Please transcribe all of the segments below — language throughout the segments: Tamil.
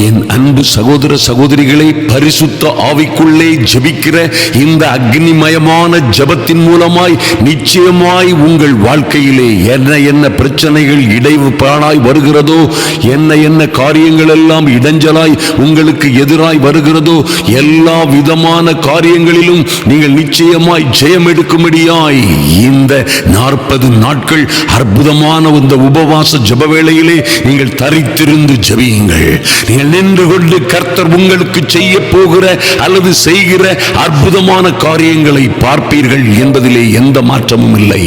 என் அன்பு சகோதர சகோதரிகளை, பரிசுத்த ஆவிக்குள்ளே ஜெபிக்கிற இந்த அக்னிமயமான ஜெபத்தின் மூலமாய் நிச்சயமாய் உங்கள் வாழ்க்கையிலே என்ன பிரச்சனைகள் இடைப்பாடாய் வருகிறதோ, என்ன காரியங்கள் எல்லாம் இடைஞ்சலாய் உங்களுக்கு எதிராய் வருகிறதோ, எல்லா விதமான காரியங்களிலும் நீங்கள் நிச்சயமாய் ஜெயம் எடுக்கும்படியாய் இந்த 40 நாட்கள் அற்புதமான இந்த உபவாச ஜெப வேளையிலே நீங்கள் தரித்திருந்து ஜெபியுங்கள். நீங்கள் நின்று கொண்டு கர்த்தர் உங்களுக்கு செய்ய போகிற அல்லது செய்கிற அற்புதமான காரியங்களை பார்ப்பீர்கள் என்பதிலே எந்த மாற்றமும் இல்லை.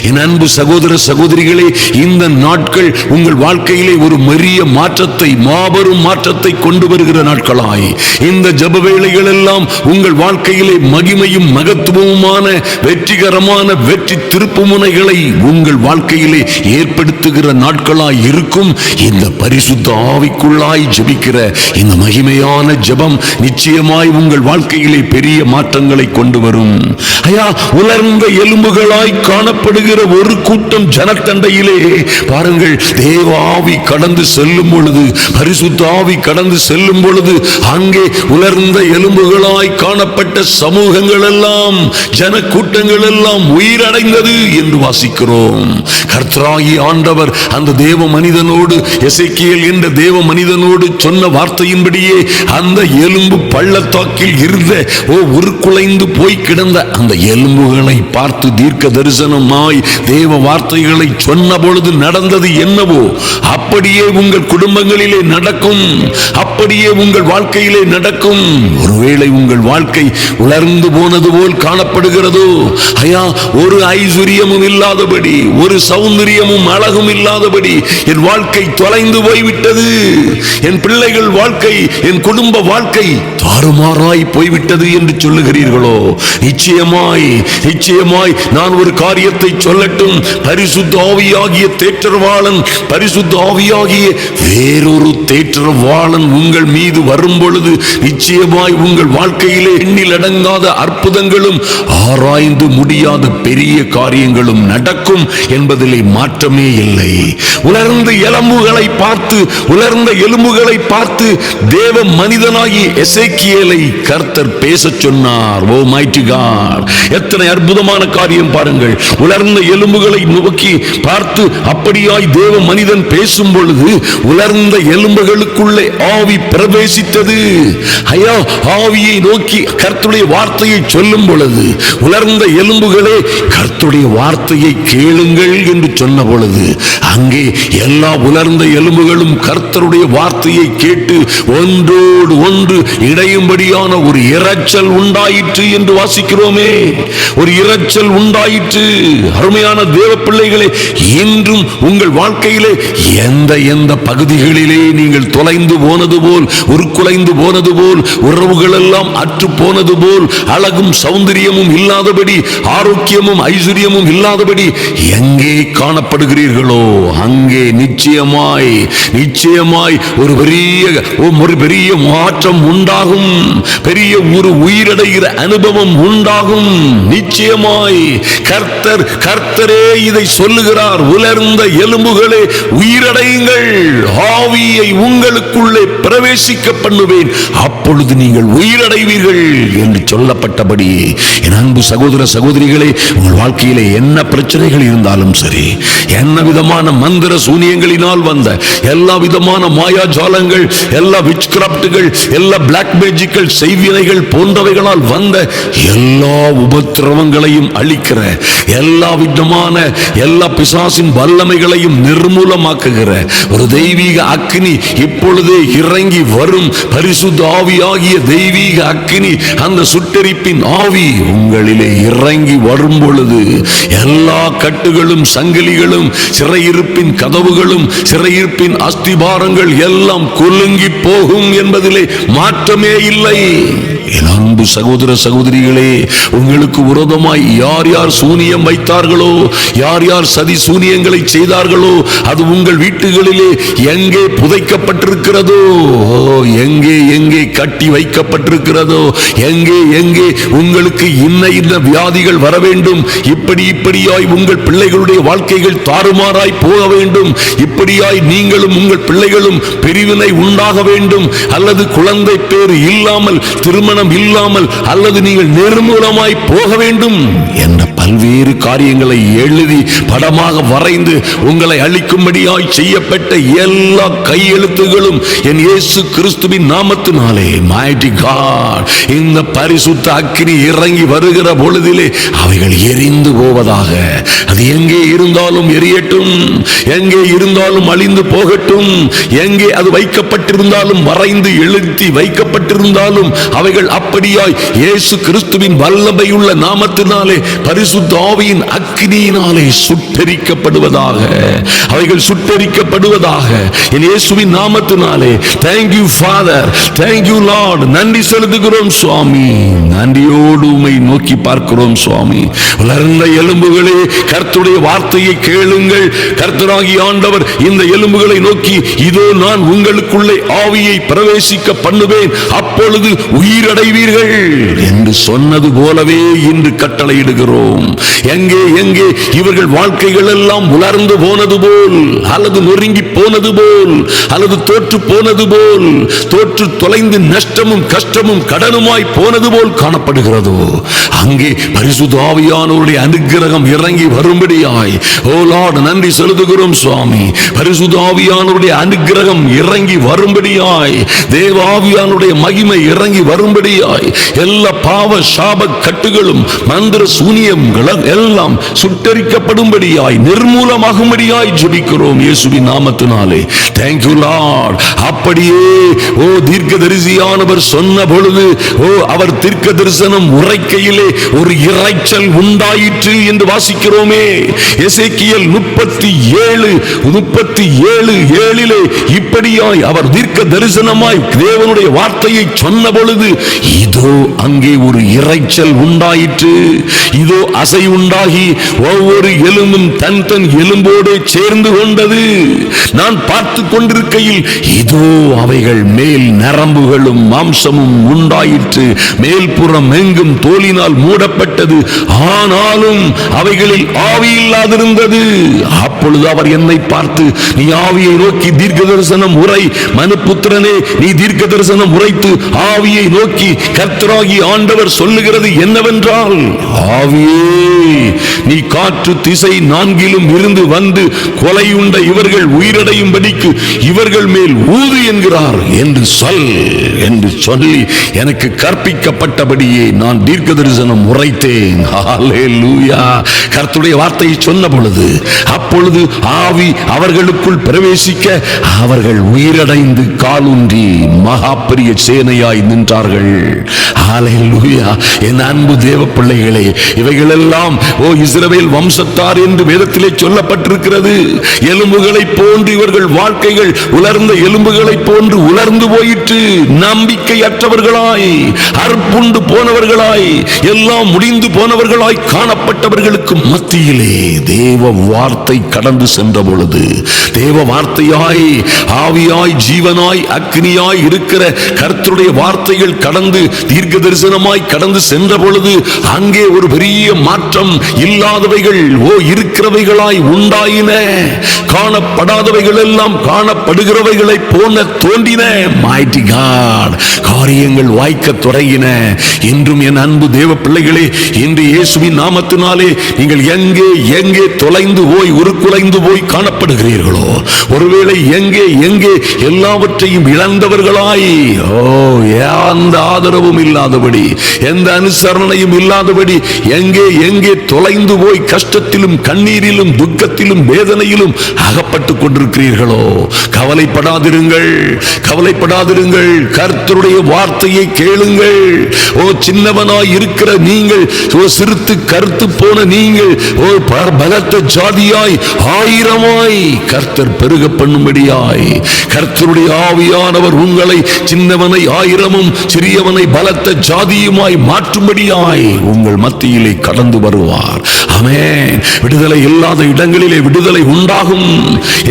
என் அன்பு சகோதர சகோதரிகளே, இந்த நாட்கள் உங்கள் வாழ்க்கையிலே ஒரு பெரிய மாற்றத்தை, மாபெரும் மாற்றத்தை கொண்டு வருகிற நாட்களாய் இந்த ஜெப வேளைகள் எல்லாம் உங்கள் வாழ்க்கையிலே மகிமையும் மகத்துவமுமான வெற்றிகரமான வெற்றி திருப்புமுனைகளை உங்கள் வாழ்க்கையிலே ஏற்படுத்துகிற நாட்களாய் இருக்கும். இந்த பரிசுத்த ஆவிக்குள்ளாய் ஜெபிக்கிற இந்த மகிமையான ஜெபம் நிச்சயமாய் உங்கள் வாழ்க்கையிலே பெரிய மாற்றங்களை கொண்டு வரும். ஐயா, உலர்ந்த எலும்புகளாய் காணப்படுகிற ஒரு கூட்டம் ஜனத்தண்டையிலே பாருங்கள், தேவ ஆவி கடந்து செல்லும் பொழுது, பரிசுத்த ஆவி கடந்து செல்லும் பொழுது அங்கே உலர்ந்த எலும்புகளாய் காணப்பட்ட சமூகங்கள் எல்லாம், ஜன கூட்டங்கள் எல்லாம் உயிரடைந்தது என்று வாசிக்கிறோம். கர்த்தராகி ஆண்டவர் அந்த தேவ மனிதனோடு, எசேக்கியேல் என்ற தேவ மனிதனோடு சொன்ன வார்த்தையின்படியே அந்த எலும்பு பள்ளத்தாக்கில் இருந்த உருக்குலைந்து போய் கிடந்த அந்த எலும்புகளை பார்த்து தீர்க்க தரிசனமாய் தேவ வார்த்தைகளை சொன்ன பொழுது நடந்தது என்னவோ அப்படியே உங்கள் குடும்பங்களிலே நடக்கும், அப்படியே உங்கள் வாழ்க்கையிலே நடக்கும். ஒருவேளை உங்கள் வாழ்க்கை உலர்ந்து போனது போல் காணப்படுகிறதோ, ஐயா, ஒரு ஐஸ்வர்யமும் இல்லாதபடி, ஒரு சௌந்தரியமும் அழகும் இல்லாதபடி என் வாழ்க்கை தொலைந்து போய்விட்டது, என் பிள்ளைகள் வாழ்க்கை, என் குடும்ப வாழ்க்கை தாறுமாறாய் போய்விட்டது என்று சொல்லுகிறீர்களோ, நிச்சயமாய் நான் ஒரு காரியத்தை சொல்லட்டும். பரிசுத்த ஆவியாகிய தேற்றரவாளன், பரிசுத்த ஆவியாகிய வேறொரு தேற்றரவாளன் உங்கள் மீது வரும் பொழுது நிச்சயமாய் உங்கள் வாழ்க்கையிலே எண்ணில் அடங்காத அற்புதங்களும் ஆராய்ந்து முடியாத பெரிய காரியங்களும் நடக்கும் என்பதிலே மாற்றமே இல்லை. உலர்ந்த எலும்புகளை பார்த்து தேவ மனிதனாகி எசேக்கியேலை கர்த்தர் பேச சொன்னார். ஓ மைட்டி காட், எத்தனை அற்புதமான காரியம் பாருங்கள். உலர்ந்த எலும்புகளை நோக்கி பார்த்து அப்படியாய் தேவ மனிதன் பேசும் பொழுது உலர்ந்த எலும்புகளுக்குள்ளே ஆவி பிரவேசித்தது. ஐயா, ஆவியை நோக்கி கர்த்தருடைய வார்த்தையை சொல்லும் பொழுது, உலர்ந்த எலும்புகளே கர்த்தருடைய வார்த்தையை கேளுங்கள் என்று சொன்ன பொழுது அங்கே எல்லா உலர்ந்த எலும்புகளும் கர்த்தருடைய வார்த்தையை கேட்டு ஒன்றோடு ஒன்று இடையும்படியான ஒரு இரைச்சல் உண்டாயிற்று என்று வாசிக்கிறோமே. ஒரு இரைச்சல் உண்டாயிற்று. அருமையான தேவ பிள்ளைகளே, இன்றும் உங்கள் வாழ்க்கையிலே எந்த பகுதிகளிலே நீங்கள் தொலைந்து போனது போல், உருக்குலைந்து போனது போல், உறவுகள் எல்லாம் அற்று போனது போல், அழகும் சௌந்தரியமும் இல்லாதபடி, ஆரோக்கியமும் ஐஸ்வர்யமும் இல்லாதபடி எங்கே காணப்படுகிறீர்களோ அங்கே நிச்சயமாய் ஒரு பெரிய மாற்றம் உண்டாகும். பெரிய ஒரு உயிரடைகிற அனுபவம் உண்டாகும். நிச்சயமாய் கர்த்தரே இதை சொல்லுகிறார். உலர்ந்த எலும்புகளே உயிரடையுங்கள், ஆவியை உங்களுக்குள்ளே பிரவேசிக்க பண்ணுவேன், அப்பொழுது நீங்கள் உயிரடைவீர்கள் என்று சொல்லப்பட்டபடி என் அன்பு சகோதர சகோதரிகளே, உங்கள் வாழ்க்கையிலே என்ன பிரச்சனைகள் இருந்தாலும் சரி, என்ன விதமான மந்திர சூனியங்களினால் வந்த எல்லா விதமான மாயாஜாலங்கள், எல்லா விட்ச் கிராப்ட்கள், எல்லா பிளாக் மேஜிக்கல் செய்வினைகள் போன்றவைகளால் வந்த எல்லா உபத்திரவங்களையும் அழிக்கிற, எல்லா விதமான எல்லா பிசாசின் வல்லமைகளையும் நிர்மூலமாக்குகிற ஒரு தெய்வீக அக்கினி இப்பொழுதே இறங்கி வரும். பரிசுத்த ஆவியாகிய தெய்வீக அக்கினி, அந்த சுட்டெரிப்பின் ஆவி உங்களிலே இறங்கி வரும் பொழுது எல்லா கட்டுகளும் சங்கிலிகளும், சிறையிருப்பின் கதவுகளும், சிறையிருப்பின் அஸ்திபாரங்கள் எல்லாம் குலுங்கி போகும் என்பதிலே மாற்றமே இல்லை. என் அன்பு சகோதர சகோதரிகளே, உங்களுக்கு விரோதமாய் யார் யார் சூனியம் வைத்தார்களோ, யார் யார் சதி சூனியங்களை செய்தார்களோ, அது உங்கள் வீட்டுகளிலே எங்கே புதைக்கப்பட்டிருக்கிறதோ, எங்கே எங்கே கட்டி வைக்கப்பட்டிருக்கிறதோ, எங்கே எங்கே உங்களுக்கு இன்ன இன்ன வியாதிகள் வர வேண்டும், இப்படியாய் உங்கள் பிள்ளைகளுடைய வாழ்க்கைகள் தாறுமாறாய் போக வேண்டும், இப்படியாய் நீங்களும் உங்கள் பிள்ளைகளும் பிரிவினை உண்டாக வேண்டும், அல்லது குழந்தை பேர் இல்லாமல், திருமணம் இல்லாமல், அல்லது நீங்கள் நிர்மூலமாய் போக வேண்டும் என்ற பல்வேறு காரியங்களை எழுதி படமாக வரைந்து உங்களை அழிக்கும்படியாய் செய்யப்பட்ட எல்லா கையெழுத்துகளும் என் இயேசு கிறிஸ்துவின் நாமத்தினாலே mighty God, இந்த பரிசுத்த அக்கினி இறங்கி வருகிற பொழுதிலே அவைகள் எரிந்து போவதாக. அது எங்கே இருந்தாலும் எரியட்டும், எங்கே இருந்தாலும் அழிந்து போகட்டும், எங்கே அது வைக்கப்பட்டிருந்தாலும், வரைந்து எழுதி வைக்கப்பட்டிருந்தாலும், அவைகள் அப்படியாய் இயேசு கிறிஸ்துவின் வல்லமையுள்ள நாமத்தினாலே பரிசுத்த ஆவியின் அக்கினியினாலே சுட்டெரிக்கப்படுவதாக, அவைகள் சுட்டெரிக்கப்படுவதாக என் இயேசுவின் நாமத்தினாலே. Thank you Father, thank you Lord. நன்றி செலுத்துகிறோம் சுவாமி, நன்றியோடு உம்மை நோக்கி பார்க்கிறோம் சுவாமி. வளர்ந்த எலும்புகளே, கர்த்தருடைய வார்த்தையை கேளுங்கள். கர்த்தராகிய ஆண்டவர் இந்த எலும்புகளை நோக்கி, இதோ நான் உங்களுக்குள்ளே ஆவியை பிரவேசிக்க பண்ணுவேன், அப்பொழுது உயிரடைவீர்கள் என்று சொன்னது போலவே இன்று கட்டளையிடுகிறோம். எங்கே எங்கே இவர்கள் வாழ்க்கைகள் எல்லாம் உலர்ந்து போனது போல், அல்லது நொறுங்கி போனது போல், அல்லது தோற்று போனது போல், தோற்று தொலைந்து நஷ்டமும் கஷ்டமும் கடனுமாய் போனது போல் காணப்படுகிறதோ, அங்கே பரிசுத்த ஆவியானவருடைய அனுக்கிரகம் இறங்கி வரும்படியாய், ஓ லார்ட், நன்றி செலுத்துகிறோம் சுவாமி. பரிசுத்த ஆவியானவருடைய அனுக்கிரகம் இறங்கி வரும்படியாய், தேவ ஆவியானுடைய மகிமை இறங்கி வரும்படியாய், எல்லா பாவ சாப கட்டுகளும் மந்திர சூனியங்களும் எல்லாம் சுட்டரிக்கப்படும்படியாய், நிர்மூலமாகும்படியாய் ஜெபிக்கிறோம் இயேசுவின் நாமத்தினாலே. Thank you Lord. அப்படியே ஓ தீர்க்கதரிசியானவர் சொன்ன பொழுது, ஓ அவர் தீர்க்க தரிசனம் உரைக்கையிலே ஒரு இரைச்சல் உண்டாயிற்று என்று வாசிக்கிறோமே. எசேக்கியேல் 37:7 இப்படியாய் அவர் தீர்க்க தரிசனமாய் தேவனுடைய வார்த்தையை சொன்ன பொழுது, இதோ அங்கே ஒரு இரைச்சல் உண்டாயிற்று, இதோ அசை உண்டாகி ஒவ்வொரு எலும்பும் தன் தன் எலும்போடு சேர்ந்து கொண்டது. நான் பார்த்து கொண்டிருக்கையில் இதோ அவைகள் மேல் நரம்புகளும் மாம்சமும் உண்டாயிற்று, மேல்புறம் எங்கும் தோலினால் மூடப்பட்டது, ஆனாலும் அவைகளில் ஆவி இல்லாதிருந்தது. அப்பொழுது அவர் என்னை பார்த்து, நீ ஆவியை நோக்கி தீர்க்க தரிசனம் உரை, மனுபுத்திரனே, நீ தீர்க்க தரிசனம் உரைத்து ஆவியை நோக்கி கர்த்தராகிய ஆண்டவர் சொல்லுகிறது என்னவென்றால், ஆவியே, நீ காற்று திசை நான்கிலும் இருந்து வந்து கொலையுண்ட இவர்கள் உயிரடையும்படிக்கு இவர்கள் மேல் ஊது என்கிறார் என்று சொல் என்று சொல்லி எனக்கு கற்பிக்கப்பட்டபடியே நான் தீர்க்க தரிசனம் உரைத்தேன். ஹல்லேலூயா. கர்த்தருடைய வார்த்தையை சொன்ன பொழுது, அப்பொழுது ஆவி அவர்களுக்குள் பிரவேசிக்க அவர்கள் உயிரடைந்து காலூன்றி மகா பெரிய சேனையாய் நின்றார்கள். ஹல்லேலூயா. என் அன்பு தேவ பிள்ளைகளே, இவைகளெல்லாம் ஓ இஸ்ரவேல் வம்சத்தார் என்று வேதத்திலே சொல்லப்பட்டிருக்கிறது. எலும்புகளை போன்று இவர்கள் வாழ்க்கைகள் உலர்ந்த எலும்புகளை போன்று உலர்ந்து போயிற்று. நம்பிக்கையற்றவர்களாய், அற்புண்டு போனவர்களாய், எல்லாம் முடிந்து போனவர்களாய் காணப்பட்டவர்களுக்கு மத்தியிலே தேவ வார்த்தை கடந்து சென்ற பொழுது, தேவ வார்த்தையாய், ஆவியாய், ஜீவனாய், அக்னியாய் இருக்கிற கர்த்தருடைய வார்த்தைகள் கடந்து தீர்க்க தரிசனமாய் கடந்து சென்ற பொழுது, அங்கே ஒரு பெரிய மாற்றம். இல்லாதவைகள் ஓ இருக்கிறவைகளாய் உண்டாயின, காணப்படாதவைகள் எல்லாம் காணப்படுகிறவைகளை போன தோன்றின. mighty God, காரியங்கள் வாய்க்க தொடங்கின. இன்றும் என் அன்பு தேவ பிள்ளைகளே, இன்று இயேசுவின் நாமத்தினாலே நீங்கள் எங்கே எங்கே தொலைந்து போய் உருக்குலைந்து போய் காணப்படுகிறீர்களோ, ஒருவேளை எங்கே எங்கே எல்லாவற்றையும் இழந்தவர்களாய், ஓ எந்த ஆதரவும் இல்லாதபடி, எந்த அனுசரணையும் இல்லாதபடி எங்கே எங்கே தொலைந்து போய் கஷ்டத்திலும் கண்ணீரிலும் துக்கத்திலும் வேதனையிலும் அகப்பட்டுக் கொண்டிருக்கிறீர்களோ, கவலைப்படாதிருங்கள், கவலைப்படாதிருங்கள். கர்த்தருடைய வார்த்தையை கேளுங்கள். ஓ சின்னவனாய் இருக்கிற நீங்கள், சிறுத்து கருத்து போன நீங்கள் பலத்த ஜாதியாய் ஆயிரமாய் கர்த்தர் பெருக பண்ணும்படியாய் கர்த்தருடைய ஆவியானவர் உங்களை சின்னவனை ஆயிரமும் சிறியவனை பலத்த ஜாதியுமாய் மாற்றும்படியாய் உங்கள் மத்தியிலே கடந்து வருவார். ஆமென். விடுதலை இல்லாத இடங்களிலே விடுதலை உண்டாகும்.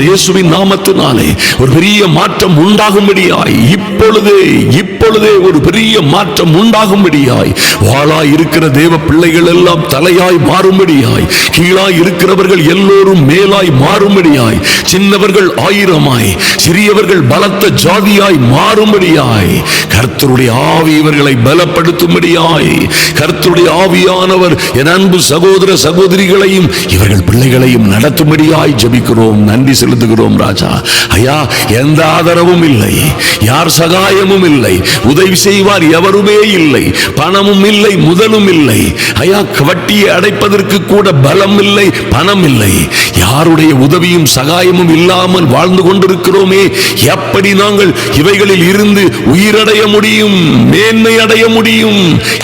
இயேசுவின் நாமத்தினாலே ஒரு பெரிய மாற்றம் உண்டாகும்படியாய் இப்பொழுதே ஒரு பெரிய மாற்றம் உண்டாகும்படியாய் வாளாய் இருக்கிற தேவ பிள்ளைகள் எல்லாம் தலையாய் மாறும்படியாய், கீழாய் இருக்கிறவர்கள் எல்லோரும் மேலாய் மாறும்படியாய், சின்னவர்கள் ஆயிரமாய் சிறியவர்கள் பலத்த ஜாதியாய் மாறும்படியாய் கர்த்தருடைய ஆவி இவர்களை பலப்படுத்தும்படியாய் கர்த்தருடைய ஆவியானவர் என் அன்பு சகோதர சகோதரிகளையும் இவர்கள் பிள்ளைகளையும் நடத்தும்படியாய் ஜெபிக்கிறோம். நன்றி செலுத்துகிறோம் ராஜா. ஐயா, எந்த ஆதரவும் இல்லை, யார் சகாயமும் இல்லை, உதவி செய்வார் எவருமே இல்லை, பணமும் இல்லை, முதலும் இல்லை. ஐயா, வட்டியை அடைப்பதற்கு கூட பலம் இல்லை, பணம் இல்லை. யாருடைய உதவியும் சகாயமும் இல்லாமல் வாழ்ந்து கொண்டிருக்கிறோமே. எப்படி நாங்கள் இவைகளில் இருந்து உயிரடைய முடியும், மேன்மை அடைய முடியும்,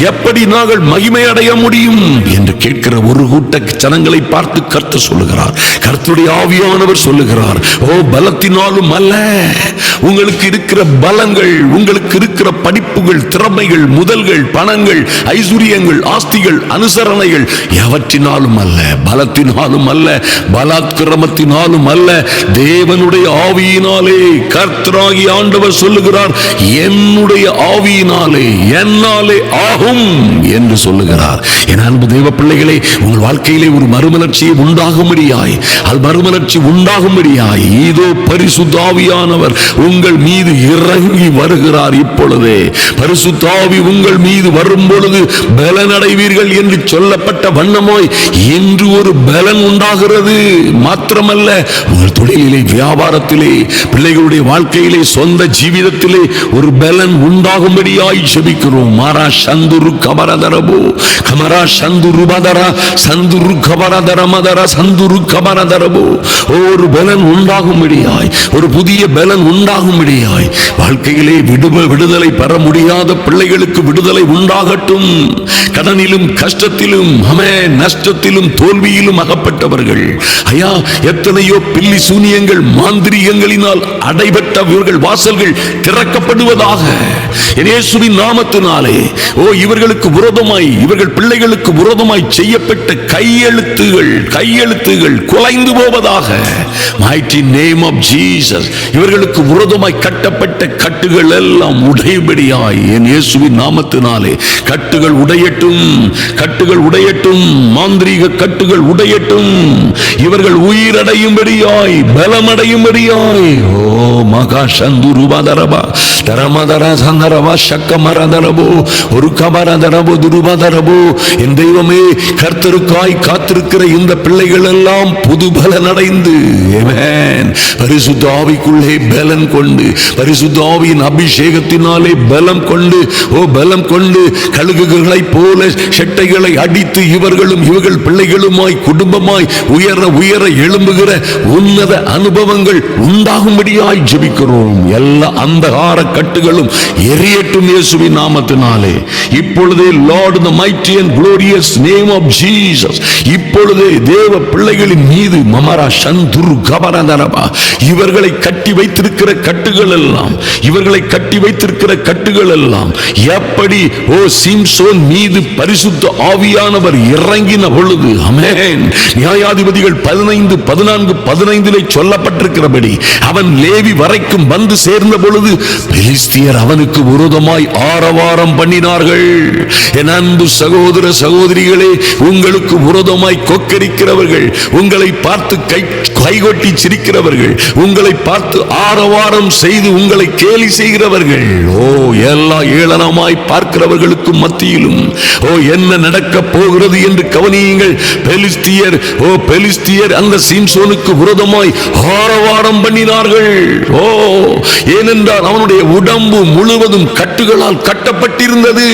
எப்படி நாங்கள் மகிமை அடைய முடியும் என்று கேட்கிற ஒரு கூட்ட ஜனங்களை பார்த்து கர்த்தர் சொல்லுகிறார், கர்த்தருடைய ஆவியானவர் சொல்லுகிறார், ஓ பலத்தினாலும் அல்ல, உங்களுக்கு இருக்கிற பலங்கள், உங்களுக்கு இருக்கிற படிப்புகள், திறமைகள், முதல்கள், பணங்கள், ஐஸ்வர்யங்கள், ஆஸ்திகள், அனுசரணைகள் எவற்றினாலும் அல்ல, பலத்தினாலும் அல்ல, பலாத்கிரமத்தினாலும் அல்ல, தேவனுடைய ஆவியினாலே. கர்த்தராகிய ஆண்டவர் சொல்லுகிறார், என்னுடைய ஆவியினாலே, என்னாலே ஆகும் என்று சொல்லுகிறார். என் அன்பு தேவ பிள்ளைகளே, உங்கள் வாழ்க்கையிலே ஒரு மறுமலர்ச்சியை உண்டாகும்படியாய், அது மறுமலர்ச்சி உண்டாகும்படியாய் இதோ பரிசுத்த ஆவியானவர் உங்கள் மீது இறங்கி வருகிறார். இப்பொழுதே பரிசுத்த ஆவி உங்கள் மீது வரும் பொழுது பலனடைவீர்கள் என்று சொல்லப்பட்ட வண்ணமாய் இன்று ஒரு பலன் உண்டாகிறது. மாத்திரமல்ல, உங்கள் தொழிலிலே, வியாபாரத்திலே, பிள்ளைகளுடைய வாழ்க்கையிலே, சொந்த ஜீவிதத்திலே ஒரு பலன் உண்டாகும்படியாய் ஜெபிக்கிறோம். மாரா சந்துரு கபரதரபோ கமரா சந்துரு பதரா சந்துரு கபரதர மதரா சந்துரு கபரதரபோ. ஒரு பலன் உண்டாகும்படியாய், ஒரு புதிய பலன் உண்டாகும்படியாய் வாழ்க்கையிலே விடுதலை பெற முடியாத பிள்ளைகளுக்கு விடுதலை உண்டாகட்டும். கடனிலும் கஷ்டத்திலும் நஷ்டத்திலும் தோல்வியிலும் அகப்பட்டவர்கள், ஐயா, எத்தனையோ பில்லி சூனியங்கள் மாந்திரிகங்களினால் அடைபட்டவர்கள் வாசல்கள் திறக்கப்படுவதாக இயேசுவின் நாமத்தினாலே. ஓ, இவர்களுக்கு விரோதமாய், இவர்கள் பிள்ளைகளுக்கு விரோதமாய் செய்யப்பட்ட கையெழுத்துகள் குலைந்து போவதாக. mighty name of Jesus. இவர்களுக்கு விரோதமாய் கட்டப்பட்ட கட்டுகள் எல்லாம் உடையும்படியாய் என் இயேசுவின் நாமத்தினாலே கட்டுகள் உடையட்டும், கட்டுகள் உடையட்டும், மாந்திரீக கட்டுகள் உடையட்டும். இவர்கள் உயிரடையும்படியாய், பலமடையும்படியாய். ஓ மகா சந்துருபதரபா தரமதர சந்தரபா சக்கமரதரபோ ஒரு கபரதரபோ துருபதரபோ. என் தெய்வமே, கர்த்தருக்காய் காத்திருக்கிற இந்த பிள்ளைகள் எல்லாம் புது பலன் அடைந்து பரிசுத்த ஆவிக்குள்ளே பலன் கொண்டு, பரிசுத்த ஆவியின் அபிஷேகத்தினாலே பலம் கொண்டு, ஓ பலம் கொண்டு கழுகுகளை போல செட்டைகளை அடித்து இவர்களும் இவர்கள் பிள்ளைகளுமாய் குடும்பமாய் உயர உயர எழும்புகிற உன்னத அனுபவங்கள் உண்டாகும்படியாய் ஜெபிக்கிறோம். எல்லா அந்தகார கட்டுகளும் எரியட்டும் இயேசுவின் நாமத்தினாலே. இப்பொழுதே Lord, in the mighty and glorious name of Jesus, இப்பொழுதே தேவ பிள்ளைகளின் மீது மமரா சந்துரு கபரதரபா இவர்களை கட்டி வைத்திருக்கிற கட்டுகள் எல்லாம், இவர்களை கட்டி வைத்திருக்கிற கட்டுகள் எல்லாம் எப்படி ஓ சிம்சோன் மீது பரிசுத்த ஆவியானவர் இறங்கின பொழுது, ஆமென், நியாயாதிபதிகள் 15:14-15 சொல்லப்பட்டிருக்கிறபடி அவன் லேவி வரைக்கும் வந்து சேர்ந்த பொழுது பெலிஸ்தியர் அவனுக்கு விரோதமாய் ஆரவாரம் பண்ணினார்கள். என் அன்பு சகோதர சகோதரிகளே, உங்களுக்கு விரோதமாய் கொக்கரிக்கிறவர்கள், உங்களை பார்த்து கைகொட்டி சிரிக்கிறவர்கள், உங்களை பார்த்து ஆரவாரம் செய்து உங்களை கேலி செய்கிறவர்கள், ஓ எல்லா ஏளனமாய் பார்க்கிறவர்களுக்கு மத்தியிலும் ஓ என்ன நடக்க போகிறது என்று கவனியுங்கள். பெலிஸ்தியர் அந்த சிம்சோனுக்கு விரோதமாய் ஆரவாரம் பண்ணினார்கள். ஓ, ஏனென்றால் அவனுடைய உடம்பு முழுவதும் கட்டுகளால் கட்டப்பட்டிருந்தது.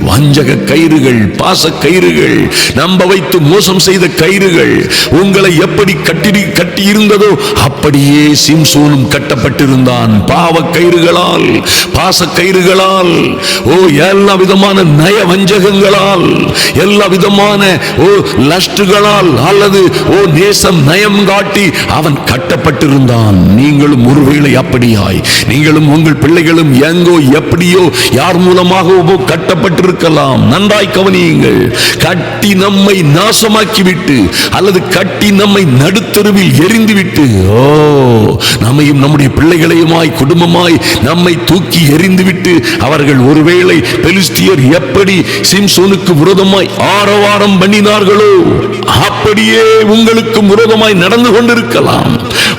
வஞ்சக கயிறுகள், பாச கயிறுகள், நம்ப வைத்து மோசம் செய்த கயிறுகள், உங்களை எப்படி கட்டி கட்டி இருந்ததோ அப்படியே சிம்சோனும் கட்டப்பட்டிருந்தான். பாவ கயிறுகளால், பாச கயிறுகளால், எல்லா விதமான நய வஞ்சகங்களால், எல்லா விதமான லஸ்டுகளால் அல்லது நேசம் நயம் காட்டி அவன் கட்டப்பட்டிருந்தான். நீங்களும் ஒருவேளை அப்படியாய் நீங்களும் உங்கள் பிள்ளைகளும் எங்கோ எப்படியோ யார் மூலமாகவோ கட்டப்பட்டிருக்கலாம். நன்றாய் கவனியுங்கள். கட்டி நம்மை நாசமாக்கிவிட்டு அல்லது கட்டி நம்மை நடுத்தருவில் எரிந்துவிட்டு நம்மையும் நம்முடைய பிள்ளைகளையுமாய் குடும்பமாய் நம்மை தூக்கி எறிந்துவிட்டு அவர்கள் ஒருவேளை பெலிஸ்தியர் எப்படி சிம்சோனுக்கு விரோதமாய் ஆரவாரம் பண்ணினார்களோ அப்படியே உங்களுக்கு விரோதமாய் நடந்து கொண்டிருக்கலாம்.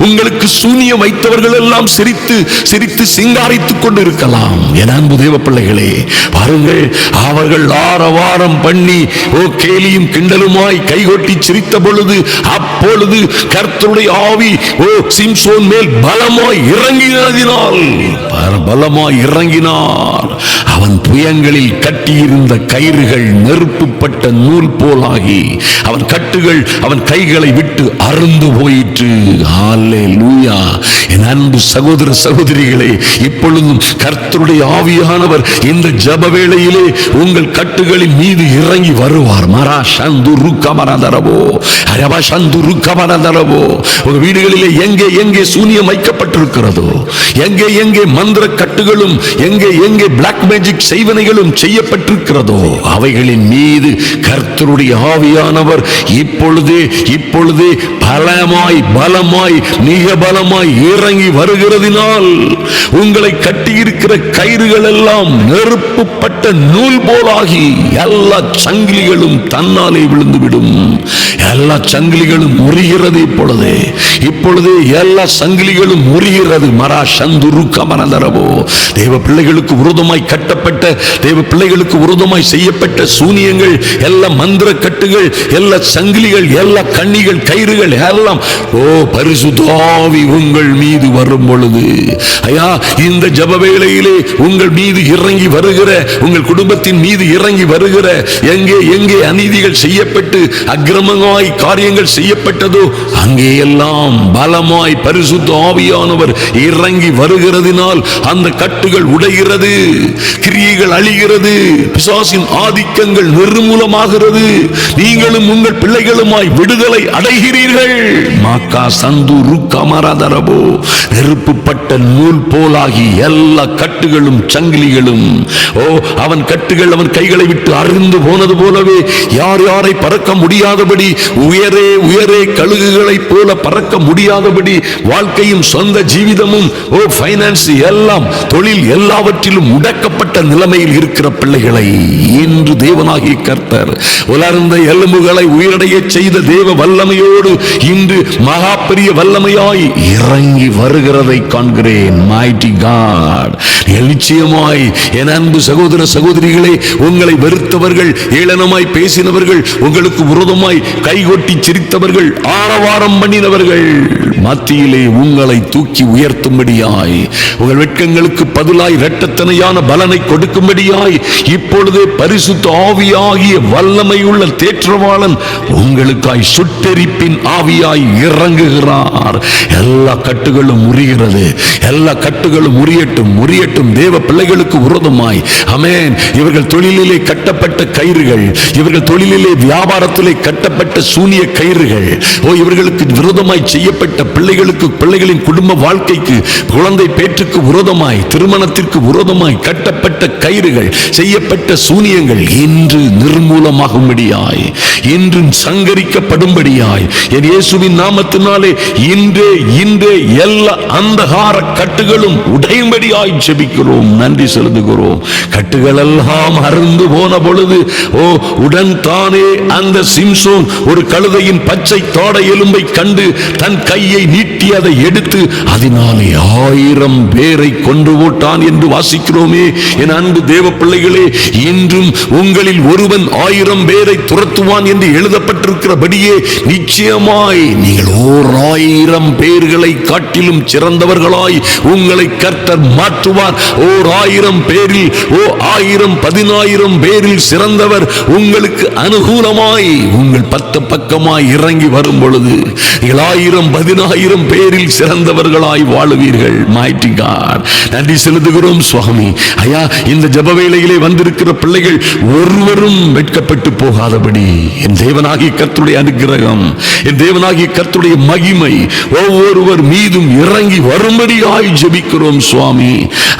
உங்களுக்கு சூனியம் வைத்தவர்கள் எல்லாம் சிரித்து சிரித்து சிங்காரித்துக் கொண்டிருக்கலாம். என் அன்பு தேவ பிள்ளைகளே, பாருங்கள், அவர்கள் ஆரவாரம் பண்ணி கேலியும் கிண்டலுமாய் கைகொட்டி சிரித்த பொழுது அப்பொழுது கர்த்தருடைய ஆவி சிம்சோன் மேல் பலமாய் இறங்கினதினால் பலமாய் இறங்கினார். அவன் புயங்களில் கட்டியிருந்த கயிறுகள் நெருப்புப்பட்ட நூல் போலாகி அவன் கட்டுகள் அவன் கைகளை விட்டு அறுந்து போயிற்று. ஹல்லேலூயா. என் அன்பு சகோதர சகோதரிகளே, இப்பொழுதும் கர்த்தருடைய ஆவியானவர் இந்த ஜெப வேளையிலே உங்கள் கட்டுகளின் மீது இறங்கி வருவார். மரா சந்துரு கமரதரவோ அரபா சந்துரு கமரதரவோ. உங்கள் வீடுகளிலே எங்கே எங்கே சூனியம் வைக்கப்பட்டிருக்கிறதோ, எங்கே எங்கே மந்திர கட்டுகளும் எங்கே எங்கே பிளாக் மேஜிக் செய்வனைகளும் செய்யப்பட்டிருக்கிறதோ அவைகளின் மீது கர்த்தருடைய ஆவியானவர் இப்பொழுதே பலமாய் பலமாய் மிக பலமாய் இறங்கி வருகிறதினால் உங்களை கட்டியிருக்கிற கயிறுகள் எல்லாம் நெருப்புப்பட்ட நூல் போலாகி எல்லா சங்கிலிகளும் தன்னாலே விழுந்துவிடும். எல்லா சங்கிலிகளும் முறிகிறது. இப்பொழுதே எல்லா சங்கிலிகளும் முறிகிறது. மரா சந்துரு கமனதரவோ. தேவ பிள்ளைகளுக்கு விரோதமாய் கட்டப்பட்ட, தேவ பிள்ளைகளுக்கு விரோதமாய் செய்யப்பட்ட சூனியங்கள், எல்லா மந்திர கட்டுகள், எல்லா சங்கிலிகள், எல்லா கண்ணிகள், கயிறுகள் எல்லாம் பரிசுத்த ஆவி உங்கள் மீது வரும் பொழுது, ஐயா, இந்த ஜெப வேளையிலே உங்கள் மீது இறங்கி வருகிற, உங்கள் குடும்பத்தின் மீது இறங்கி வருகிற எங்கே எங்கே அநீதிகள் செய்யப்பட்டு அக்கிரமமாய் காரியங்கள் செய்யப்பட்டதோ அங்கே எல்லாம் பலமாய் பரிசுத்த ஆவியானவர் இறங்கி வருகிறதினால் அந்த கட்டுகள் உடைகிறது, கிரியைகள் அழிகிறது, பிசாசின் ஆதிக்கங்கள் நிர்மூலமாகிறது. நீங்களும் உங்கள் பிள்ளைகளுமாய் விடுதலை அடைகிறீர்கள். மாக்கா சந்துரு கமரதரபோ. நெருப்புப்பட்ட நூல் போலாகி எல்லா கட்டுகளும் சங்கிலிகளும் அவன் கட்டுகள் அவன் கைகளை விட்டு அறுந்து போனது போலவே யார் யாரை பறக்க முடியாதபடி, உயரே உயரே கழுகுகளை போல பறக்க முடியாதபடி, வாழ்க்கையும் சொந்த ஜீவிதமும் பைனான்ஸ் எல்லாம் தொழில் எல்லாவற்றிலும் முடக்கப்பட்ட நிலைமையில் இருக்கிற பிள்ளைகளை இன்று தேவனாகிய கர்த்தர் உலர்ந்த எலும்புகளை உயிரடைய செய்த தேவ வல்லமையோடு இன்று மகா பெரிய வல்லமையாய் இறங்கி வருகிறதை காண்கிறேன். Mighty God. நிச்சயமாய் என் அன்பு சகோதர சகோதரிகளே, உங்களை வெறுத்தவர்கள், ஏளனமாய் பேசினவர்கள், உங்களுக்கு விரோதமாய் கைகொட்டி சிரித்தவர்கள், ஆரவாரம் பண்ணினவர்கள் மத்தியிலே உங்களை தூக்கி உயர்த்தும்படியாய், உங்கள் வெட்கங்களுக்கு பதிலாய் இரட்டத்தனையான பலனை கொடுக்கும்படியாய் இப்பொழுதே பரிசுத்த ஆவியாகிய வல்லமையுள்ள தேற்றவாளன் உங்களுக்காய் சுட்டெரிப்பின் ஆவியாய் இறங்குகிறார். எல்லா கட்டுகளும் முறிகிறது. எல்லா கட்டுகளும் முறியட்டும், முறியட்டும். தேவ பிள்ளைகளுக்கு விரோதமாய், ஆமென், இவர்கள் தொழிலிலே கட்டப்பட்ட கயிறுகள், இவர்கள் தொழிலிலே வியாபாரத்திலே கட்டப்பட்ட சூனிய கயிறுகள், இவர்களுக்கு விரோதமாய் செய்யப்பட்ட பிள்ளைகளுக்கு, பிள்ளைகளின் குடும்ப வாழ்க்கைக்கு, குழந்தை பேற்றுக்கு விரோதமாய், திருமணத்திற்கு விரோதமாய் கட்டப்பட்ட கயிறுகள், செய்யப்பட்ட சூனியங்கள் இன்று நிர்மூலமாகும்படியாய், இன்று சங்கரிக்கப்படும்படியாய் என் இயேசுவின் நாமத்தினாலே இன்றே எல்லா அந்தகார கட்டுகளும் உடையும்படியாய் ஜெபிக்கிறோம். நன்றி செலுத்துகிறோம். கட்டுகள் எல்லாம் அறுந்து போன பொழுது உடன் தானே அந்த சிம்சோன் ஒரு கழுதையின் பச்சை தாடை எலும்பை கண்டு தன் கையை நீட்டி அதை எடுத்து அதனாலே 1000 பேரை கொன்று போட்டான் என்று வாசிக்கிறோமே. என் அன்பு தேவ பிள்ளைகளே, இன்றும் உங்களில் ஒருவன் 1000 பேரை துரத்துவான் என்று எழுதப்பட்டிருக்கிறபடியே நிச்சயமாய் வரும்படியாய் நீங்கள் 1000 பேர்களை காட்டிலும் சிறந்தவர்களாய் உங்களை கர்த்தர் மாற்றுவார். 1000 பேரில் 1000 10,000 பேரில் சிறந்தவர் உங்களுக்கு அனுகூலமாய் உங்கள் 10 பக்கமாய் இறங்கி வரும் பொழுது 1000 10,000 பேரில் சிறந்தவர்களாய் வாழுவீர்கள். Mighty God, நன்றி செலுத்துகிறோம் சுவாமி. ஐயா, இந்த ஜெப வேளையிலே வந்திருக்கிற பிள்ளைகள் ஒருவரும் வெட்கப்பட்டு போகாதபடி என் தேவனாகிய கர்த்தருடைய அனுக்கிரகம், என் தேவனாகிய கர்த்தருடைய மகிமை ஒவ்வொருவர் மீதும் இறங்கி வரும்படியாய் ஜெபிக்கிறோம் சுவாமி.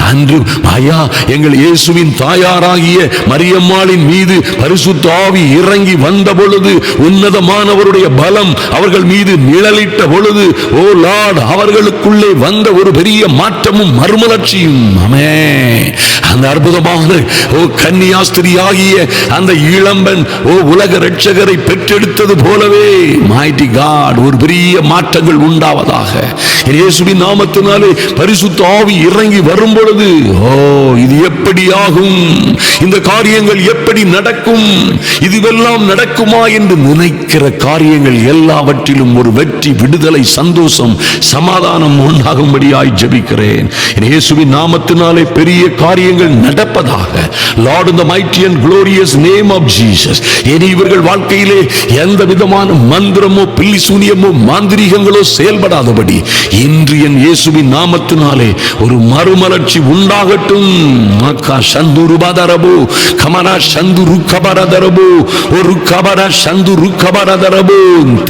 அன்று ஐயா, எங்கள் இயேசுவின் தாயாராகிய மரியம்மாளின் மீது பரிசுத்த ஆவி இறங்கி வந்த பொழுது, உன்னதமானவருடைய பலம் அவர்கள் மீது நிழலிட்ட பொழுது, ஓ லார்ட், அவர்களுக்குள்ளே வந்த ஒரு பெரிய மாற்றமும் மறுமலர்ச்சியும். ஆமென். அந்த அற்புதமான கன்னியாஸ்திரியாகிய அந்த இளம்பெண் உலக இரட்சகரை பெற்றெடுத்தது போலவே மைட்டி காட் ஒரு பெரிய மாற்றங்கள் உண்டாவதாக. இயேசுவின் நாமத்தினாலே பரிசுத்த ஆவி இறங்கி வரும் பொழுது, இது எப்படி ஆகும், இந்த காரியங்கள் எப்படி நடக்கும், இதுவெல்லாம் நடக்குமா என்று நினைக்கிற காரியங்கள் எல்லாவற்றிலும் ஒரு வெற்றி, விடுதலை, சந்தோஷம், சமாதானம் உண்டாகும்படியாய் ஜெபிக்கிறேன். இயேசுவின் நாமத்தினாலே பெரிய காரியங்கள் நடப்பதாக. Lord, in the mighty and glorious name of Jesus, இனி இவர்கள் வாழ்க்கையிலே எந்த விதமான மந்திரமோ பில்லி சூனியமோ மாந்திரீகங்களோ செயல்படாதபடி இன்று என் இயேசுவின் நாமத்தினாலே ஒரு மறுமலர்ச்சி உண்டாகட்டும். மக்கா சந்துரு பாதரபு கமரா சந்துரு கபரதரபு ஒரு கபரா சந்துரு கபரதரபு.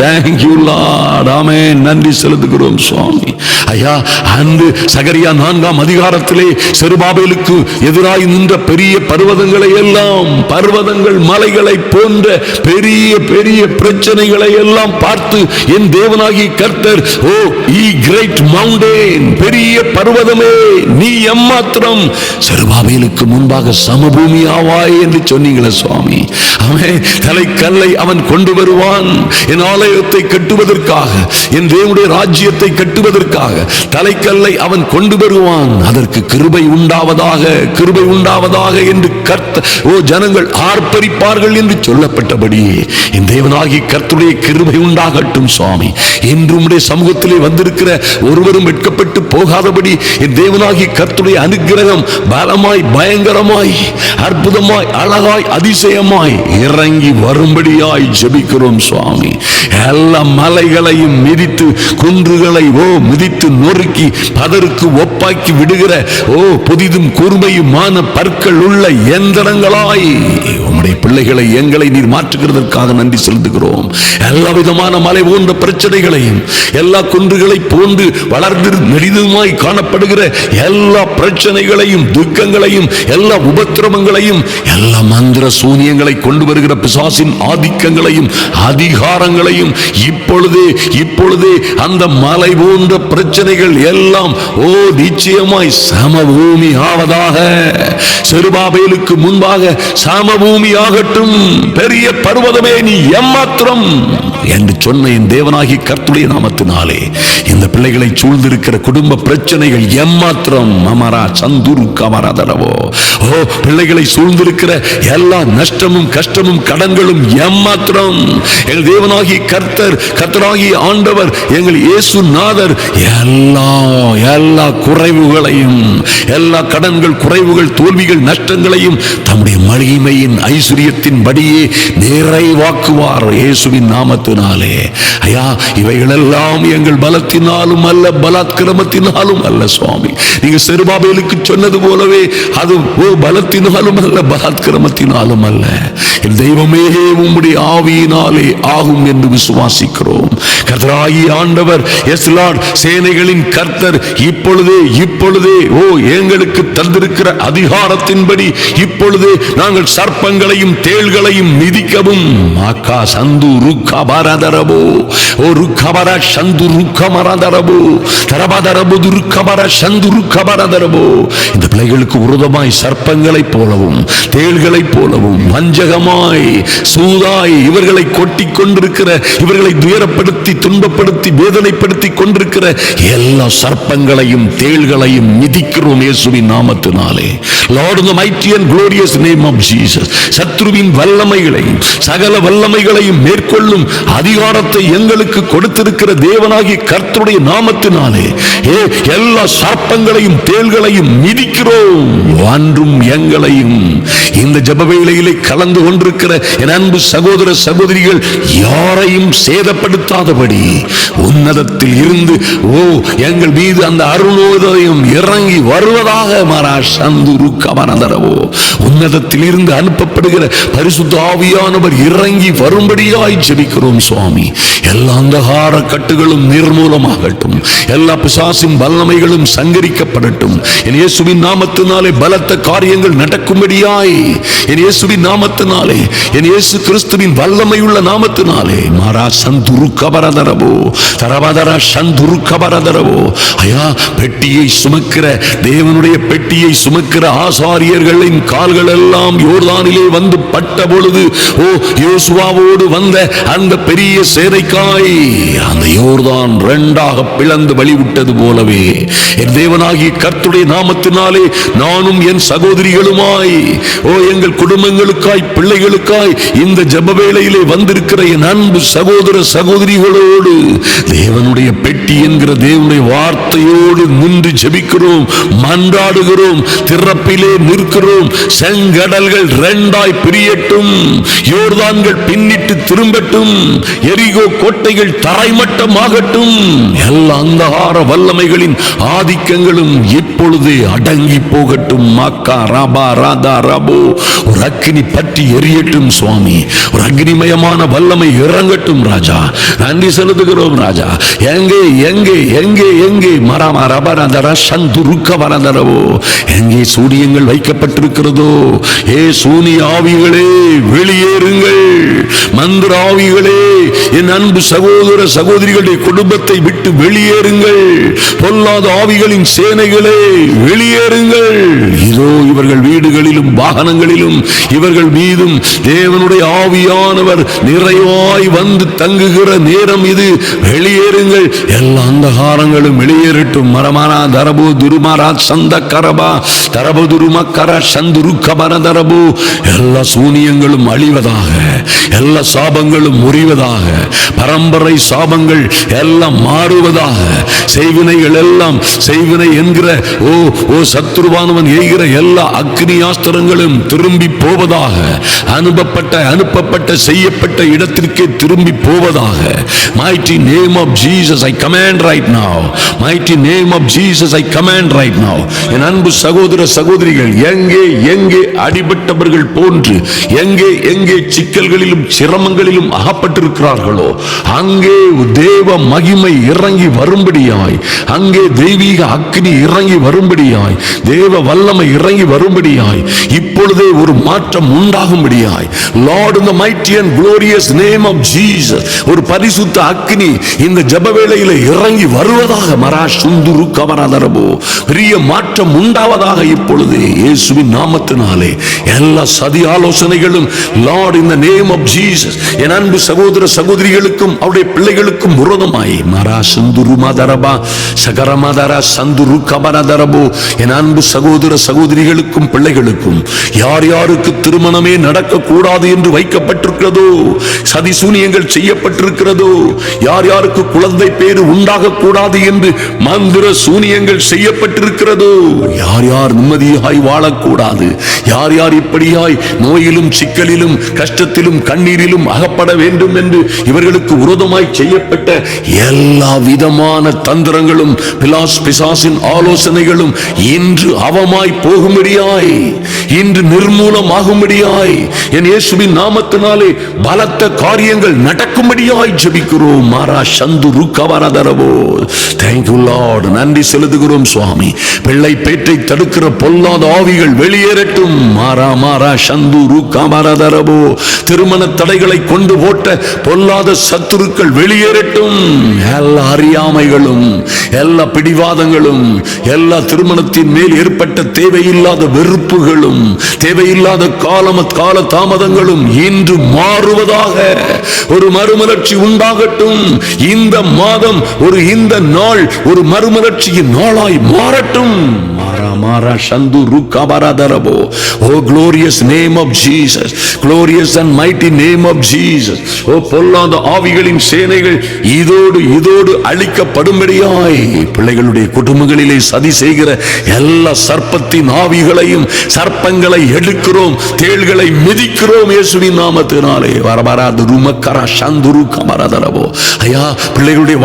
Thank you Lord. ஆமென். நன்றி செலுத்துகிறோம் சுவாமி. ஐயா, அன்று சகரியா 4ஆம் அதிகாரத்திலே செருபாபேலுக்கு எதிராய் நின்ற பெரிய பர்வதங்களை எல்லாம், பர்வதங்கள் மலைகளை போன்ற பெரிய பெரிய பிரச்சனைகளை எல்லாம் பார்த்து என் தேவனாகிய கர்த்தர், ஓ ஈ கிரேட் மவுண்டன், பெரிய பர்வதமே நீ எம்மாத்திரம் செருபாபேலுக்கு முன்பாக சமபூமி ஆவாய் என்று சொன்னீங்களே சுவாமி. அவன் தலைக்கல்லை அவன் கொண்டு வருவான். என் ஆலயத்தை கட்டுவதற்காக, என் தேவனுடைய ராஜ்யத்தை கட்டுவதற்காக தலைக்கல்லை அவன் கொண்டு வருவான். அதற்கு கிருபை உண்டாவதாக, கிருபை உண்டாவதாக என்று ஜனங்கள் ஆர்ப்பரிப்பார்கள் என்று சொல்லப்பட்டபடியே என் தேவனாகிய கர்த்தருடைய கிருபை உண்டாகட்டும் சுவாமி. என்று உம்முடைய சமூகத்திலே வந்திருக்கிற ஒருவரும் வெட்கப்பட்டு போகாதபடி என் தேவனாகிய கர்த்தருடைய அனுக்கிரகம் பலமாய், பயங்கரமாய், அற்புதமாய், அழகாய், அதிசயமாய் இறங்கி வரும்படியாய் ஜெபிக்கிறோம் சுவாமி. எல்லா மலைகளையும் மிதித்து, குன்றுகளை மிதித்து நொறுக்கி பதருக்கு ஒப்பாக்கி விடுகிற புதிதும் கூர்மையுமான பற்கள் உள்ள எந்திரங்களாய் உம்முடைய பிள்ளைகளை, எங்களை நீர் மாற்றுகிறதற்காக நன்றி செலுத்துகிறோம். எல்லா விதமான மலை போன்ற பிரச்சனைகளையும், எல்லா குன்றுகளை போன்று வளர்ந்து நெடிதுமாய் காணப்படுகிற எல்லா பிரச்சனைகளையும், துக்கங்களையும், எல்லா உபத்திரவங்களையும், எல்லா மந்திர சூனியங்களை கொண்டு வருகிற பிசாசின் ஆதிக்கங்களையும் அதிகாரங்களையும் இப்பொழுதே அந்த மலை போன்ற பிரச்சனைகள் எல்லாம் நிச்சயமாய் சமபூமி ஆவதாக. செருபாபேலுக்கு முன்பாக சமபூமி ஆகட்டும். பெரிய பர்வதமே நீ எம்மாத்திரம் என்று சொன்ன என் தேவனாகிய கர்த்தருடைய நாமத்தினாலே இந்த பிள்ளைகளை சூழ்ந்திருக்கிற குடும்ப பிரச்சனைகள் எம்மாத்திரம். அமரா சந்துரு கமரதரவோ, பிள்ளைகளை சூழ்ந்திருக்கிற எல்லா நஷ்டமும், கஷ்டமும், கடன்களும் எம்மாத்திரம். எங்கள் தேவனாகிய கர்த்தராகிய ஆண்டவர், எங்கள் இயேசு நாதர் எல்லா குறைவுகளையும், எல்லா கடன்கள், குறைவுகள், தோல்விகள், நஷ்டங்களையும் தம்முடைய மகிமையின் ஐஸ்வரியத்தின் படியே நிறைவாக்குவார் இயேசுவின் நாமத்தினாலே. ஐயா, இவைகளெல்லாம் எங்கள் பலத்தினாலும் அல்ல, பலாத்கிரமத்தினாலும் அல்ல சுவாமி. நீங்க செருபாபேலுக்கு சொன்னது போலவே அது பலத்தினாலும் அல்ல, பலாத்கிரமத்தினாலும் அல்ல, என் தெய்வமே உம்முடைய ஆவியினாலே ஆகும் என்று விசுவாசிக்கிறோம். கர்த்தராகிய ஆண்டவர், எஸ் லார்ட், சேனைகளின் கர்த்தர் இப்பொழுதே எங்களுக்கு தந்திருக்கிற அதிகாரத்தின்படி இப்பொழுது நாங்கள் சர்ப்பங்களையும் தேள்களையும் மிதிக்கவும், மாக்கா சந்து ருக்கபரதரபோ, ஓ ருக்கபர சந்து ருக்கமரதரபோ, தரபதரபு ருக்கபர சந்து ருக்கபரதரபோ. இந்த பிள்ளைகளுக்கு விரோதமாய் சர்ப்பங்களைப் போலவும் தேள்களைப் போலவும் வஞ்சகமாய், சூதாய் இவர்களை கொட்டி கொண்டிருக்கிற, இவர்களை துயரப்படுத்தி துன்பப்படுத்தி வேதனைப்படுத்தி கொண்டிருக்கிற எல்லா சர்ப்பங்களையும் தேள்களையும் மிதிக்கிறோம் இயேசுவின் நாமத்தினாலே. Lord, in the mighty and glorious name of Jesus, சத்ருவின் வல்லமைகளையும் சகல வல்லமைகளையும் மேற்கொள்ளும் அதிகாரத்தை எங்களுக்கு கொடுத்திருக்கிற தேவனாகிய கர்த்தருடைய நாமத்தினாலே எல்லா சர்ப்பங்களையும் தேள்களையும் மிதிக்கிறோம். அன்றும் எங்களையும் இந்த ஜெபவேளையிலே கலந்து கொண்டிருக்கிற என் அன்பு சகோதர சகோதரிகள் யாரையும் சேதப்படுத்தாதபடி உன்னதத்தில் இருந்து எங்கள் மீது அந்த அருளோதயம் இறங்கி வருவதாக உன்னதத்தில் இருந்து அனுப்பப்படுகிற பரிசுத்த ஆவியானவர் இறங்கி வரும்படியாய் ஜெபிக்கிறோம் சுவாமி. எல்லா அந்தகார கட்டுகளும் நிர்மூலமாகட்டும், எல்லா பிசாசின் வல்லமைகளும் சங்கரிக்கப்படட்டும். என் இயேசுவின் நாமத்தினாலே பலத்த காரியங்கள் நடக்கும்படியாய், என் இயேசுவின் நாமத்தினாலே, என் இயேசு கிறிஸ்துவின் வல்லமையுள்ள நாமத்தினாலே மாரா சந்துரு கபரதரவோ தரவதர சந்துரு கபரதரவோ. ஐயா, பெட்டியை சுமக்கிற தேவனுடைய பெட்டியை சுமக்கிற ஆசாரியர்களின் கால்கள் எல்லாம் யோர்தானிலே வந்து பட்ட பொழுது யோசுவாவோடு வந்த அந்த பெரிய சேனைக்காய் அந்த யோர்தான் இரண்டாக பிளந்து வழிவிட்டது போலவே என் தேவனாகிய கர்த்தருடைய நாமத்தினாலே நானும் என் சகோதரிகளுமாய் எங்கள் குடும்பங்களுக்காய் பிள்ளைகளுக்காய் இந்த ஜெபவேளையிலே வந்திருக்கிற என் அன்பு சகோதர சகோதரிகளோடு தேவனுடைய பெட்டி என்கிற தேவனுடைய வார்த்தையோடு நின்று ஜெபிக்கிறோம், மன்றாடுகிறோம், திறப்பிலே நிற்கிறோம். செங்கடல்கள் இரண்டாய் பிரியட்டும், யோர்தான்கள் பின்னிட்டு திரும்பட்டும், எரிகோ கோட்டைகள் தரைமட்டமாகட்டும். எல்லா அந்தகார வல்லமைகளின் ஆதிக்கங்களும் இப்பொழுதே அடங்கி போகட்டும். மக்கா ராபா ராதா ராபோ. ஒரு அக்கினி பற்றி எரியட்டும் சுவாமி. ஒரு அக்னிமயமான வல்லமை இறங்கட்டும் ராஜா. நன்றி செலுத்துகிறோம் ராஜா. எங்கே எங்கே எங்கே எங்கே மரமா ரபரதர சந்துருக்க வரதரவோ எங்கே சூரியங்கள் வைக்கப்பட்டிருக்கிறதோ சூனிய ஆவிகளே வெளியேறுங்கள். மந்திர ஆவிகளே என் அன்பு சகோதர சகோதரிகளுடைய குடும்பத்தை விட்டு வெளியேறுங்கள். பொல்லாத ஆவிகளின் சேனைகளே வெளியேறுங்கள். இதோ இவர்கள் வீடுகளிலும் வாகனங்களிலும் இவர்கள் மீதும் தேவனுடைய ஆவியானவர் நிறைவாய் வந்து தங்குகிற நேரம் இது. வெளியேறுங்கள். எல்லா அந்தகாரங்களும் வெளியேறட்டும். மரமானா தரபோ துருமாரா சந்த கரபா தரபோ துருமக்கர சந்துரு கபர தரபோ. எல்லா சூனியங்களும் அழிவதாக, எல்லா சாபங்களும் முறிவதாக, பரம்பரை சாபங்கள் எல்லாம் மாறுவதாக, செய்வினைகள் எல்லாம் செய்வினை என்கிற சத்துருவானவன் எய்கிற எல்லா அக்னியாஸ்திரங்களும் திரும்பி போவதாக, அனுப்பப்பட்ட செய்யப்பட்ட இடத்திற்கே திரும்பி போவதாக. Mighty name of Jesus I command right now. Mighty name of Jesus I command right now. என் அன்பு சகோதர சகோதரிகள் எங்கே எங்கே அடிபட்டவர்கள் போன்று எங்கே எங்கே சிக்கல்களிலும் சிரமங்களிலும் அகப்பட்டிருக்கிறார்களோ அங்கே தேவ மகிமை இறங்கி வரும்படியாய், அங்கே தெய்வீக அக்னி இறங்கி வரும்படியாய், தேவ வல்லமை இறங்கி வரும்படியாய், இப்பொழுதே ஒரு மாற்றம் உண்டாகும்படியாய் Lord in the mighty and glorious name of Jesus ஒரு பரிசுத்த அக்னி இந்த ஜெபவேளையிலே இறங்கி வருவதாக மரா சுந்துரு கவரதரபோ. பெரிய மாற்றம் உண்டாவதாக இப்பொழுது இயேசுவின் நாமத்தினாலே. எல்லா சதி ஆலோசனைகளும் Lord in the name of Jesus என் அன்பு சகோதர சகோதரிகளுக்கும் அவருடைய பிள்ளைகளுக்கும் விரோதமாய் மரா சுந்துரு மதரபா சகரமதரா சந்துரு கவரதரபோ. என் அன்பு சகோதர சகோதரிகளுக்கும் பிள்ளைகளுக்கும் யார் யாருக்கு திருமணமே நடக்க கூடாது என்று வைக்கப்பட்டிருக்கிறதோ, சதி சூனியங்கள் செய்யப்பட்டிருக்கிறதோ, யார் யாருக்கு குழந்தை பேரு உண்டாக கூடாது என்று மந்திர சூனியங்கள் செய்யப்பட்டிருக்கிறதோ, யார் யார் நிம்மதியாய் வாழக்கூடாது, யார் யார் இப்படியாய் நோயிலும் சிக்கலிலும் கஷ்டத்திலும் கண்ணீரிலும் அகப்பட வேண்டும் என்று இவர்களுக்கு விரோதமாய் செய்யப்பட்ட எல்லா விதமான தந்திரங்களும் பிசாசின் ஆலோசனைகளும் இன்று அவமாய் போகும்படியாய், இன்று நிர்மூலமாகும்படியாய் என் இயேசுவின் நாமத்தினாலே பலத்த காரியங்கள் நடக்கும்படியாய் ஜெபிக்கிறோம். மாரா சந்துரு கவரதரவோ. Thank you Lord. நன்றி செலுத்துகிறோம் சுவாமி. பிள்ளை பேற்றை தடுக்கிற பொல்லாத ஆவிகள் வெளியேறட்டும். மாரா மாரா சந்துரு கவரதரவோ. திருமண தடைகளை கொண்டு போட்ட பொல்லாத சத்துருக்கள் வெளியேறட்டும். எல்லா அறியாமைகளும், எல்லா பிடிவாதங்களும், எல்லா திருமணத்தின் மேல் ஏற்பட்ட தேவையில்லாத வெறுப்புகளும், தேவையில்லாத கால தாமதங்களும் இன்று மாறுவதாக. ஒரு மறுமலர்ச்சி உண்டாக உண்டாகட்டும். இந்த மாதம் இந்த நாள் ஒரு மறுமலர்ச்சியின் நாளாய் மாறட்டும். மாறா சந்து ருக்கபரதரபோ. ஓ glorious name of Jesus, glorious and mighty name of Jesus. ஓ பொல்லாத ஆவிகளின் சேனைகள் இதோடு அழிக்கப்படும்படியாய் பிள்ளைகளுடைய குடும்பங்களிலே சதி செய்கிற எல்லா சர்ப்பத்தின் ஆவிகளையும் சர்ப்பங்களை எடுக்கிறோம், தேள்களை மிதிக்கிறோம் இயேசுவின் நாமத்தினாலே. வரவராது ருமக்கரா சந்துரு கமரதரபோ. ஐயா, பிள்ளைகளுடைய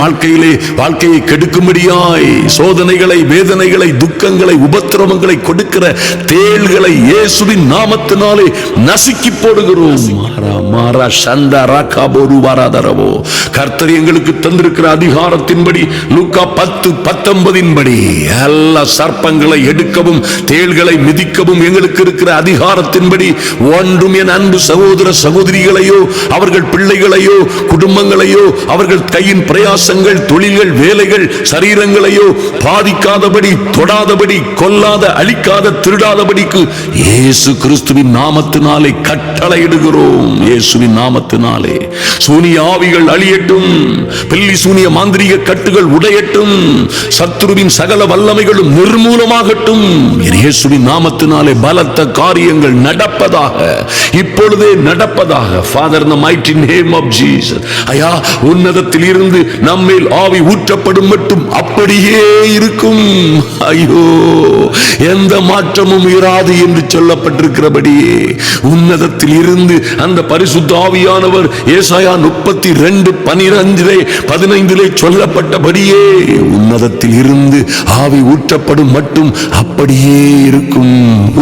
வாழ்க்கையை கெடுக்கும்படியாய் சோதனைகளை, வேதனைகளை, துக்கங்களை, உபத்திரவங்களை கொடுக்கிற தேள்களை இயேசுவின் நாமத்தினாலே நசுக்கி போடுகிறோம். மாரா சந்தரா கபோரு வரதரபோ. கர்த்தர் எங்களுக்கு தந்திருக்கிற அதிகாரத்தின்படி லூக்கா 10:19 எல்லா சர்ப்பங்களை எடுக்கவும் தேள்களை மிதிக்கவும் எங்களுக்கு இருக்கிற அதிகாரத்தின்படி ஒன்றும் என் அன்பு சகோதர சகோதரிகளையோ அவர்கள் பிள்ளைகளையோ குடும்பங்களையோ அவர்கள் கையின் பிரயாசங்கள், தொழில்கள், வேலைகள், சரீரங்களையோ பாதிக்காதபடி, தொடாதபடி, கொல்லாத, அழிக்காத, திருடாதபடிக்கு இயேசு கிறிஸ்துவின் நாமத்தினாலே கட்டளையிடுகிறோம். இயேசுவின் நாமத்தினாலே சூனிய ஆவிகள் அழியட்டும், பில்லி சூனிய மாந்திரீக கட்டுகள் உடையட்டும், சத்துருவின் சகல வல்லமைகளும் நிர்மூலமாகட்டும். இயேசுவின் நாமத்தினாலே பலத்த காரியங்கள் நடப்பதாக, இப்பொழுதே நடப்பதாக. Father, in the mighty name of Jesus. ஐயா, உன்னதத்தில் இருந்து நம்மேல் ஆவி ஊற்றப்படும் மட்டும் அப்படியே இருக்கும். ஐயோ, எந்த மாற்றமும் இராது என்று சொல்லப்பட்டிருக்கிறபடியே உன்னதத்தில் இருந்து அந்த பரிசுத்த ஆவியானவர் ஏசாயா 32:12-15 சொல்லப்பட்டபடியே உன்னதத்தில் இருந்து ஆவி ஊற்றப்படும் மட்டும் அப்படியே இருக்கும்.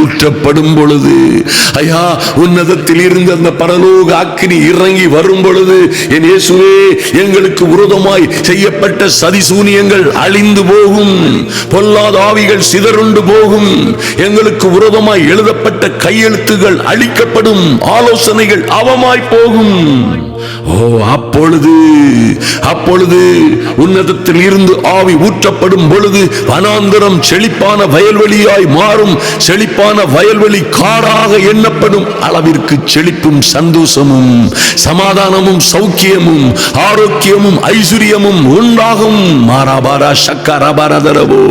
ஊற்றப்படும் பொழுது ஐயா, உன்னதத்தில் இருந்து அந்த பரலோக அக்கினி இறங்கி வரும் பொழுது என் இயேசுவே, எங்களுக்கு விரோதமாய் செய்யப்பட்ட சதிசூனியங்கள் அழிந்து போகும், பொல்லாத ஆவிகள் சிதறுண்டு போகும், எங்களுக்கு விரோதமாய் எழுதப்பட்ட கையெழுத்துகள் அழிக்கப்படும், ஆலோசனைகள் அவமாய் போகும். ஓ, அப்பொழுது உன்னதத்தில் இருந்து ஆவி ஊற்றப்படும் பொழுது வனாந்தரம் செழிப்பான வயல்வெளியாய் மாறும், செழிப்பான வயல்வெளி காடாக எண்ணப்படும் அளவிற்கு செழிப்பும் சந்தோஷமும் சமாதானமும் சௌக்கியமும் ஆரோக்கியமும் ஐஸ்வர்யமும் உண்டாகும். மாராபாரா சக்கரபரதரவோ.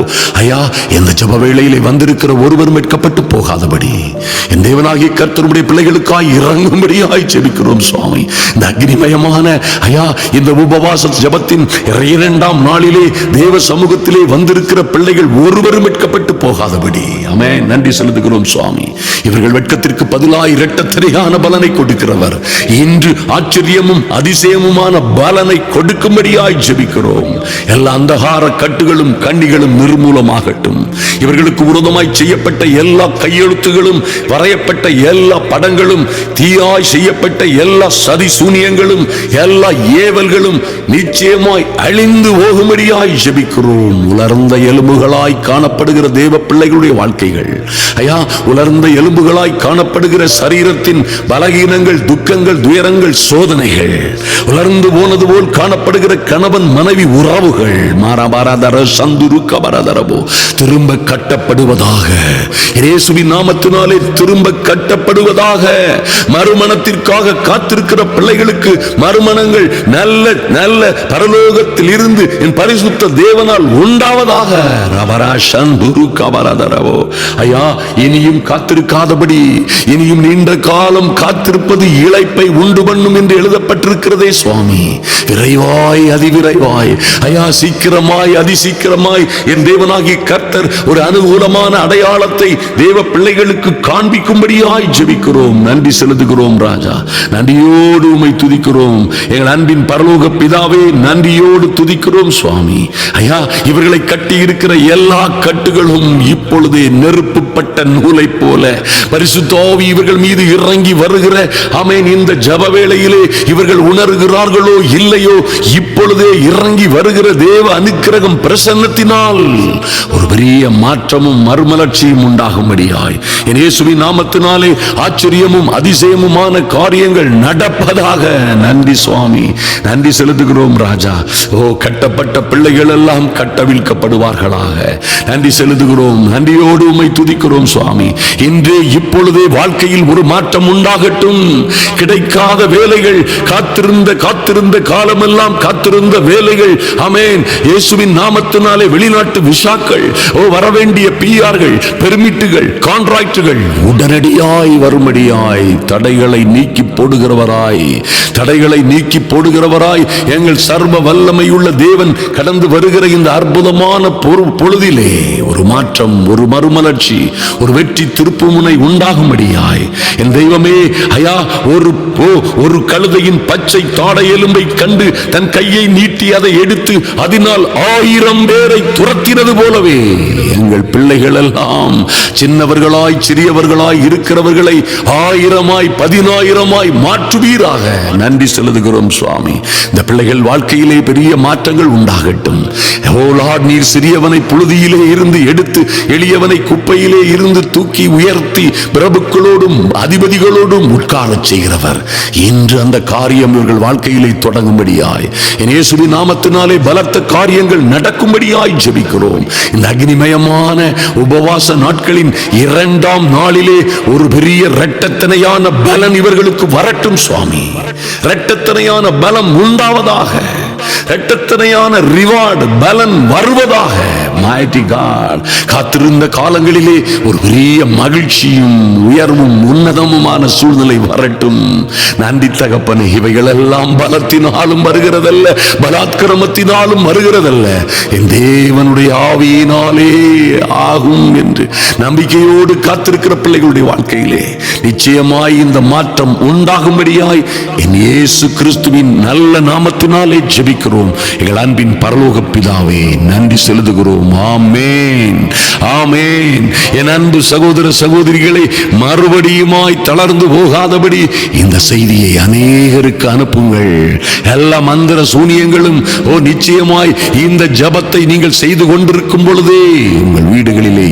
ஐயா, இந்த ஜெப வேளையிலே வந்திருக்கிற ஒருவர் மீட்கப்பட்டு போகாதபடி என் தேவனாகிய கர்த்தருடைய பிள்ளைகளுக்காய் இறங்கும்படியாய் ஜெபிக்கிறோம் சுவாமி. இந்த அக்னிமயமான ஐயா, இந்த உபவாச ஜெபத்தின் 2ஆம் நாளிலே தேவ சமூகத்திலே வந்திருக்கிற பிள்ளைகள் ஒருவரும் வெட்கப்பட்டு போகாதபடி ஆமென், நன்றி செலுத்துகிறோம் சுவாமி. இவர்கள் வெட்கத்திற்கு பதிலாய் இரட்டத்தனையான பலனை கொடுக்கிறவர். இன்று ஆச்சரியமும் அதிசயமுமான பலனை கொடுக்கும்படியாய் ஜெபிக்கிறோம். எல்லா அந்தகார கட்டுகளும் கண்ணிகளும் நிர்மூலமாகட்டும். இவர்களுக்கு விரோதமாய் செய்யப்பட்ட எல்லா கையெழுத்துகளும், வரையப்பட்ட எல்லா படங்களும், தீயாய் செய்யப்பட்ட எல்லா சதி சூனியங்களும், எல்லா ஏவல்களும் நிச்சயமாய் அழிந்து போகும்படியாய் ஜெபிக்கிறோம். உலர்ந்த எலும்புகளாய் காணப்படுகிற தேவ பிள்ளைகளுடைய வாழ்க்கைகள் ஐயா, உலர்ந்த எலும்புகளாய் காணப்படுகிற சரீரத்தின் பலகீனங்கள், துக்கங்கள், துயரங்கள், சோதனைகள், உலர்ந்து போனது போல் காணப்படுகிற கணவன் மனைவி உறவுகள் மாறாபாரதர சந்துரு கபரதரபோ திரும்ப கட்டப்படுவதாக. இயேசுவின் நாமத்தினாலே திரும்ப கட்டப்படுவதாக. மறுமணத்திற்காக காத்திருக்கிற பிள்ளைகளுக்கு மறுமணங்கள் நல்ல நல்ல பரலோகத்தில் இருந்து என் பரிசுத்த தேவனால் உண்டாவதாக. ஐயா, இனியும் காத்திருக்காதபடி, இனியும் நீண்ட காலம் காத்திருப்பது இளைப்பை உண்டு பண்ணும் என்று எழுதப்பட்டிருக்கிறதே சுவாமி. விரைவாய், அதிவிரைவாய் ஐயா, சீக்கிரமாய், அதிசீக்கிரமாய் என் தேவனாகிய கர்த்தர் ஒரு அனுகூலமான அடையாளத்தை தேவ பிள்ளைகளுக்கு காண்பிக்கும்படியாய் ஜெபிக்கிறோம். நன்றி செலுத்துகிறோம் ராஜா. நன்றியோடு உம்மை துதிக்கிறோம். எங்கள் அன்பின் பரலோக பிதாவே, நன்றியோடு துதிக்கிறோம் சுவாமி. ஐயா, இவர்களை கட்டி இருக்கிற எல்லா கட்டுகளும் இப்பொழுதே நெருப்புப்பட்ட நூலை போல பரிசுத்த ஆவி இவர்கள் மீது இறங்கி வருகிற ஆமென். இந்த ஜெப வேளையிலே இவர்கள் உணர்கிறார்களோ இல்லையோ, இப்பொழுதே இறங்கி வருகிற தேவ அனுக்கிரகம் பிரசன்னத்தினால் ஒரு பெரிய மாற்றமும் மறுமலர்ச்சியும் உண்டாகும்படியாய் என் இயேசுவின் நாமத்தினாலே ஆச்சரியமும் அதிசயமுமான காரியங்கள் நடப்பதாக. நன்றி சுவாமி, நன்றி செலுத்துகிறோம் ராஜா. ஓ, கட்டப்பட்ட பிள்ளைகள் எல்லாம் கட்டவிழ்க்கப்படுவார்களாக. நன்றி செலுத்துகிறோம், நன்றியோடு உம்மை துதிக்கிறோம் சுவாமி. இன்றே இப்பொழுதே வாழ்க்கையில் ஒரு மாற்றம் உண்டாகட்டும். கிடைக்காத வேலைகள், காத்திருந்த காலமெல்லாம் காத்திருந்த வேலைகள், ஆமென், இயேசுவின் நாமத்தினாலே வெளிநாட்டு விசாக்கள், வரவேண்டிய பிஆர்கள், பெர்மிட்டுகள், கான்ட்ராக்டுகள் உடனடியாய் வரும்படியாய் தடைகளை நீக்கி போடுகிறவராய் எங்கள் சர்வ வல்லமையுள்ள தேவன் கடந்து வருகிற இந்த அற்புதமான பொழுதிலே ஒரு மாற்றம், ஒரு மறுமலர்ச்சி, ஒரு வெற்றி திருப்புமுனை உண்டாகும்படியாய் என் தெய்வமே ஐயா, ஒரு கழுதையின் பச்சை தாடை எலும்பை கண்டு தன் கையை நீட்டி அதை எடுத்து அதனால் 1000 பேரை துரத்தினது போலவே எங்கள் பிள்ளைகள் எல்லாம் சின்னவர்களாய் சிறியவர்களாய் இருக்கிறவர்களை 1000ஆய் 10000ஆய் மாற்றுவீராக. நன்றி செலுத்துகிறோம் சுவாமி. இந்த பிள்ளைகள் வாழ்க்கையிலே பெரிய மாற்றங்கள் உண்டாகட்டும். ஓ லார்ட், நீர் சிறியவனை புழுதியிலே இருந்து எடுத்து எளியவனை குப்பையிலே இருந்து தூக்கி உயர்த்தி பிரபுக்களோடும் அதிபதிகளோடும் உட்காரச் செய்கிறவர். இன்று அந்த காரியம் இவர்கள் வாழ்க்கையிலே தொடங்கும்படியாய் என் இயேசுவின் நாமத்தினாலே பலத்த காரியங்கள் நடக்கும்படியாய் ஜெபிக்கிறோம். இந்த அக்னிமயமான உபவாச நாட்களின் 2ஆம் நாளிலே ஒரு பெரிய இரட்டத்தனையான பலன் இவர்களுக்கு வரட்டும் சுவாமி. இரட்டத்தனையான பலம் உண்டாவதாக, இரட்டத்தனையான ரிவார்டு பலன் வருவதாக. mighty God, காத்திருந்த காலங்களிலே ஒரு பெரிய மகிழ்ச்சியும் உயர்வும் உன்னதமுமான சூழ்நிலை வரட்டும். நன்றி தகப்பனே. இவைகள் எல்லாம் பலத்தினாலும் வருகிறதல்ல, பலாத்கிரமத்தினாலும் வருகிறதல்ல, என் தேவனுடைய ஆவியினாலே ஆகும் என்று நம்பிக்கையோடு காத்திருக்கிற பிள்ளைகளுடைய வாழ்க்கையிலே நிச்சயமாய் இந்த மாற்றம் உண்டாகும்படியாய் என் இயேசு கிறிஸ்துவின் நல்ல நாமத்தினாலே ஜெபிக்கிறோம் எங்கள் அன்பின் பரலோக பிதாவே. நன்றி செலுத்துகிறோம். ஆமென், ஆமென். என் அன்பு சகோதர சகோதரிகளை மறுபடியுமாய் தளர்ந்து போகாதபடி இந்த செய்தியை அநேகருக்கு அனுப்புங்கள். எல்லா மந்திர சூனியங்களும் நிச்சயமாய் இந்த ஜபத்தை நீங்கள் செய்து கொண்டிருக்கும் பொழுதே உங்கள் வீடுகளிலே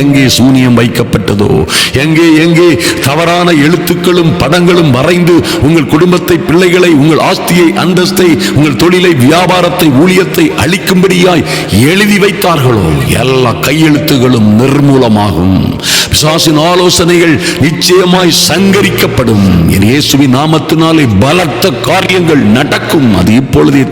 எங்கே சூனியம் வைக்கப்பட்டதோ, எங்கே தவறான எழுத்துக்களும் படங்களும் வரைந்து உங்கள் குடும்பத்தை, பிள்ளைகளை, உங்கள் ஆஸ்தியை, அந்தஸ்தை, உங்கள் தொழிலை, வியாபாரத்தை, ஊழியத்தை அழிக்கும்படியாய் எழுதி வைத்தார்களோ எல்லா கையெழுத்துகளும் நிர்மூலமாகும். பிசாசின் ஆலோசனைகள் நிச்சயமாய் சங்கரிக்கப்படும். என் இயேசுவின் நாமத்தினாலே பலத்த காரியங்கள் நடக்கும். அது இப்பொழுதே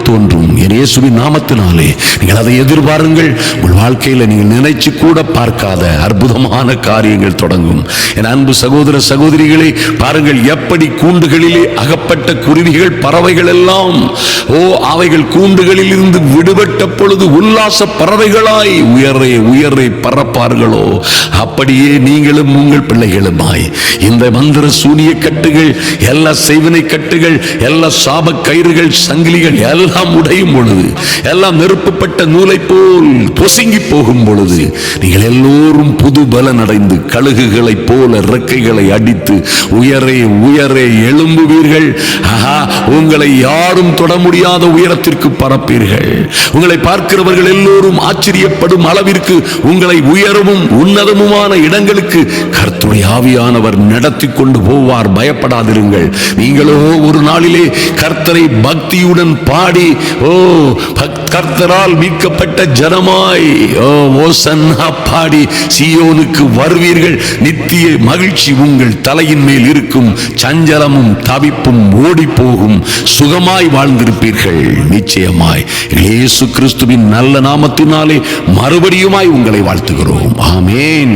தோன்றும். என் இயேசுவின் நாமத்தினாலே நீங்கள் அதை எதிர்பாருங்கள். உங்கள் வாழ்க்கையில் நீங்கள் நினைச்சு கூட பார்க்காத அற்புதமான காரியங்கள் தொடங்கும். என் அன்பு சகோதர சகோதரிகளை பாருங்கள், எப்படி கூண்டுகளிலே அகப்பட்ட குருவிகள், பறவைகள் எல்லாம் அவைகள் கூண்டுகளில் இருந்து விடுபட்ட பொழுது உல்லாச பறவைகளாய் உயரே பறப்பார்களோ, அப்படியே நீங்களும் உங்கள் பிள்ளைகளுமாய் இந்த மந்திர சூனிய கட்டுகள், எல்லா செய்வினை கட்டுகள், எல்லா சாப கயிறுகள், சங்கிலிகள் எல்லாம் உடையும் பொழுது, எல்லாம் நெருப்பப்பட்ட நூலை போல் பொசுங்கி போகும் பொழுது நீங்கள் எல்லோரும் புது பலன் அடைந்து கழுகுகளைப் போல இறக்கைகளை அடித்து உயரே எழும்புவீர்கள். உங்களை யாரும் தொட முடியாத உயரத்திற்கு பறப்பீர்கள். உங்களை பார்க்கிறவர்கள் எல்லோரும் ஆச்சரியப்படும் அளவிற்கு உங்களை உயரமும் உன்னதமுமான இடங்களுக்கு கர்த்தருடைய ஆவியானவர் நடத்தி கொண்டு போவார். பயப்படாதிருங்கள். நீங்களோ ஒரு நாளிலே கர்த்தரை பக்தியுடன் பாடி கர்த்தரால் மீட்கப்பட்ட ஜனமாய் ஓசன்னா பாடி சீயோனுக்கு வருவீர்கள். நித்திய மகிழ்ச்சி உங்கள் தலையின் மேல் இருக்கும். சஞ்சலமும் தவிப்பும் ஓடி போகும். சுகமாய் வாழ்ந்திருப்பீர்கள். நிச்சயமாய் இயேசு கிறிஸ்துவின் நல்ல நாமத்தினாலே மறுபடியுமாய் உங்களை வாழ்த்துகிறோம். ஆமென்.